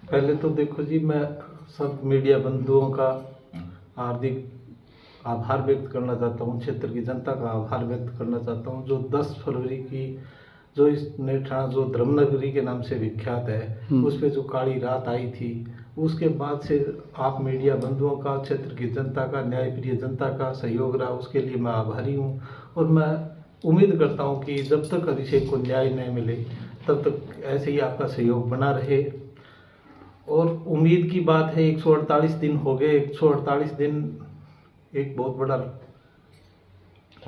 पहले तो देखो जी, मैं सब मीडिया बंधुओं का हार्दिक आभार व्यक्त करना चाहता हूँ, क्षेत्र की जनता का आभार व्यक्त करना चाहता हूँ, जो 10 फरवरी की जो इस नेठाना जो धर्मनगरी के नाम से विख्यात है, उस पर जो काली रात आई थी, उसके बाद से आप मीडिया बंधुओं का, क्षेत्र की जनता का, न्यायप्रिय जनता का सहयोग रहा, उसके लिए मैं आभारी हूँ। और मैं उम्मीद करता हूँ कि जब तक अभिषेक को न्याय नहीं मिले तब तक ऐसे ही आपका सहयोग बना रहे। और उम्मीद की बात है, 148 दिन हो गए। 148 दिन एक बहुत बड़ा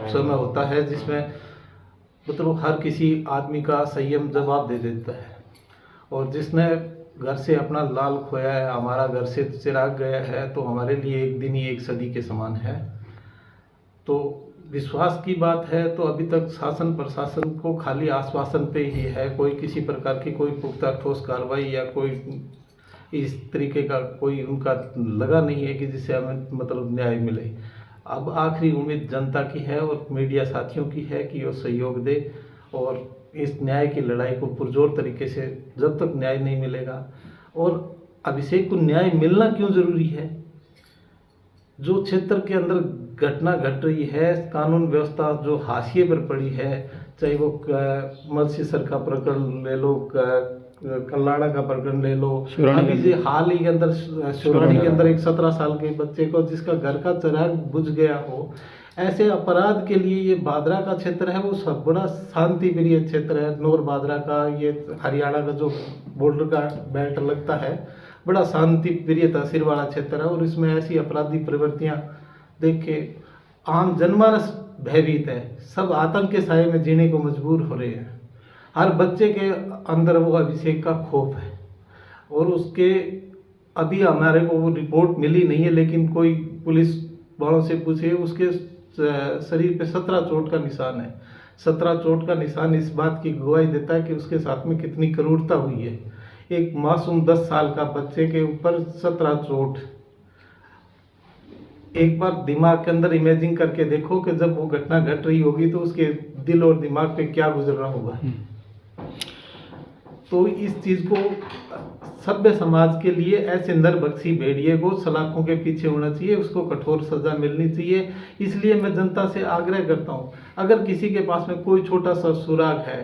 समय होता है जिसमें मतलब हर किसी आदमी का संयम जवाब दे देता है। और जिसने घर से अपना लाल खोया है, हमारा घर से चिराग गया है, तो हमारे लिए एक दिन ही एक सदी के समान है। तो विश्वास की बात है तो अभी तक शासन प्रशासन को खाली आश्वासन पे ही है, कोई किसी प्रकार की कोई पुख्ता ठोस कार्रवाई या कोई इस तरीके का कोई उनका लगा नहीं है कि जिससे हमें मतलब न्याय मिले। अब आखिरी उम्मीद जनता की है और मीडिया साथियों की है कि वो सहयोग दे और इस न्याय की लड़ाई को पुरजोर तरीके से, जब तक न्याय नहीं मिलेगा। और अभिषेक को न्याय मिलना क्यों ज़रूरी है? जो क्षेत्र के अंदर घटना घट रही है, कानून व्यवस्था जो हाशिए पर पड़ी है, चाहे वो मत्स्यसर का प्रकरण ले लो, कल्लाड़ा का प्रकरण ले लो, अभी जो हाल ही के अंदर शिवरानी के अंदर एक 17 साल के बच्चे को जिसका घर का चिराग बुझ गया हो, ऐसे अपराध के लिए ये भादरा का क्षेत्र है वो सब बड़ा शांति प्रिय क्षेत्र है। नौर भादरा का ये हरियाणा का जो बॉर्डर का बेल्ट लगता है, बड़ा शांति प्रिय तहसील वाला क्षेत्र है। और इसमें ऐसी अपराधी प्रवृत्तियां देख के आम जनमानस भयभीत है, सब आतंक के साए में जीने को मजबूर हो रहे हैं। हर बच्चे के अंदर वो अभिषेक का खौफ है। और उसके अभी हमारे को वो रिपोर्ट मिली नहीं है, लेकिन कोई पुलिस वालों से पूछे, उसके शरीर पे 17 चोट का निशान है। 17 चोट का निशान इस बात की गवाही देता है कि उसके साथ में कितनी क्रूरता हुई है। एक मासूम 10 साल का बच्चे के ऊपर 17 चोट। एक बार दिमाग के अंदर इमेजिन करके देखो कि जब वो घटना घट रही होगी तो उसके दिल और दिमाग पे क्या गुजर रहा होगा। तो इस चीज को सभ्य समाज के लिए ऐसे नरभक्षी भेड़िए को सलाखों के पीछे होना चाहिए, उसको कठोर सजा मिलनी चाहिए। इसलिए मैं जनता से आग्रह करता हूँ, अगर किसी के पास में कोई छोटा सा सुराग है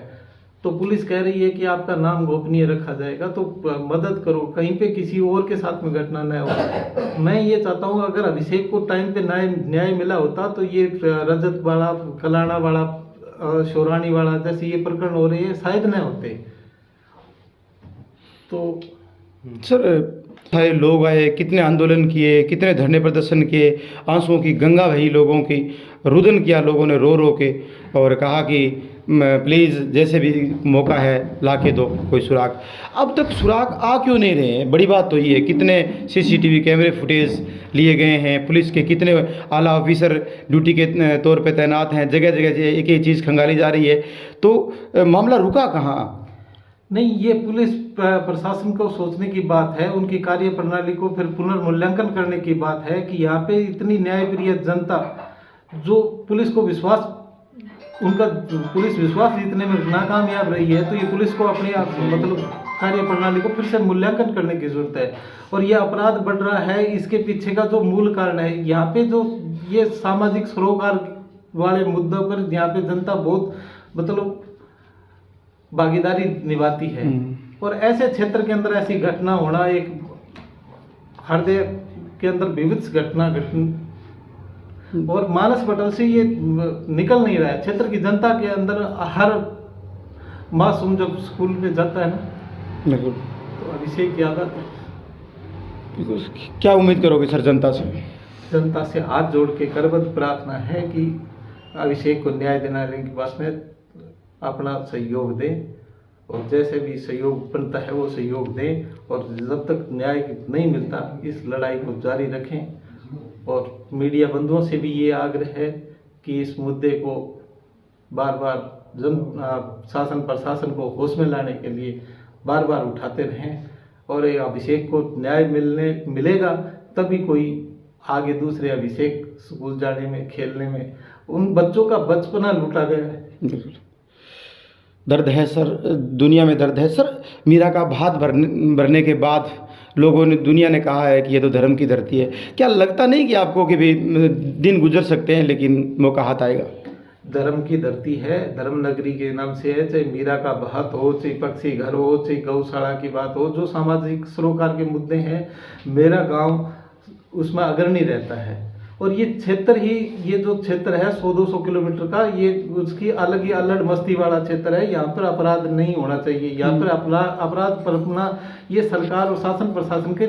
तो पुलिस कह रही है कि आपका नाम गोपनीय रखा जाएगा, तो मदद करो, कहीं पे किसी और के साथ में घटना न हो। मैं ये चाहता हूँ अगर अभिषेक को टाइम पे न्याय मिला होता तो ये रजत वाला, कलाना वाला, शोरानी वाला जैसे ये प्रकरण हो रहे हैं शायद न होते। तो सर सारे लोग आए, कितने आंदोलन किए, कितने धरने प्रदर्शन किए, आंसुओं की गंगा बही लोगों की, रुदन किया लोगों ने रो रो के, और कहा कि प्लीज़ जैसे भी मौका है ला के दो कोई सुराग। अब तक सुराग आ क्यों नहीं रहे हैं? बड़ी बात तो ये है, कितने सीसीटीवी कैमरे फुटेज लिए गए हैं, पुलिस के कितने आला ऑफिसर ड्यूटी के तौर पे तैनात हैं, जगह जगह एक एक चीज़ खंगाली जा रही है, तो मामला रुका कहाँ? नहीं, ये पुलिस प्रशासन को सोचने की बात है, उनकी कार्य प्रणाली को फिर पुनर्मूल्यांकन करने की बात है कि यहाँ पे इतनी न्यायप्रिय जनता जो पुलिस को विश्वास, उनका पुलिस विश्वास जीतने में नाकामयाब रही है, तो ये पुलिस को अपने आप मतलब कार्य प्रणाली को फिर से मूल्यांकन करने की जरूरत है। और ये अपराध बढ़ रहा है, इसके पीछे का जो मूल कारण है, यहाँ पे जो ये सामाजिक सरोकार वाले मुद्दों पर यहाँ पे जनता बहुत मतलब भागीदारी निभाती है। और ऐसे क्षेत्र के अंदर ऐसी घटना होना, एक हृदय के अंदर विविध घटना और मानस पटल से ये निकल नहीं रहा है। क्षेत्र की जनता के अंदर हर मासूम जब स्कूल में जाता है ना, तो अभिषेक याद आता है। क्या उम्मीद करोगे सर जनता से? जनता से हाथ जोड़ के करबद्ध प्रार्थना है कि अभिषेक को न्याय दिलाने की बात में अपना सहयोग दें, और जैसे भी सहयोग बनता है वो सहयोग दें, और जब तक न्याय नहीं मिलता इस लड़ाई को जारी रखें। और मीडिया बंधुओं से भी ये आग्रह है कि इस मुद्दे को बार बार शासन प्रशासन को होश में लाने के लिए बार बार उठाते रहें, और ये अभिषेक को न्याय मिलेगा तभी कोई आगे दूसरे अभिषेक स्कूल जाने में, खेलने में, उन बच्चों का बचपना लूटा गया है। दर्द है सर, दुनिया में दर्द है सर। मीरा का भात भरने के बाद लोगों ने, दुनिया ने कहा है कि ये तो धर्म की धरती है। क्या लगता नहीं कि आपको कि भी दिन गुजर सकते हैं लेकिन मौका हाथ आएगा? धर्म की धरती है, धर्म नगरी के नाम से है। चाहे मीरा का भात हो, चाहे पक्षी घर हो, चाहे गौशाला की बात हो, जो सामाजिक सरोकार के मुद्दे हैं, मेरा गांव उसमें अग्रणी रहता है। और ये क्षेत्र ही, ये जो क्षेत्र है 100-200 किलोमीटर का, ये उसकी अलग ही अल्लड़ मस्ती वाला क्षेत्र है। यहाँ पर अपराध नहीं होना चाहिए। यहाँ पर अपराध पर अपना ये सरकार और शासन प्रशासन के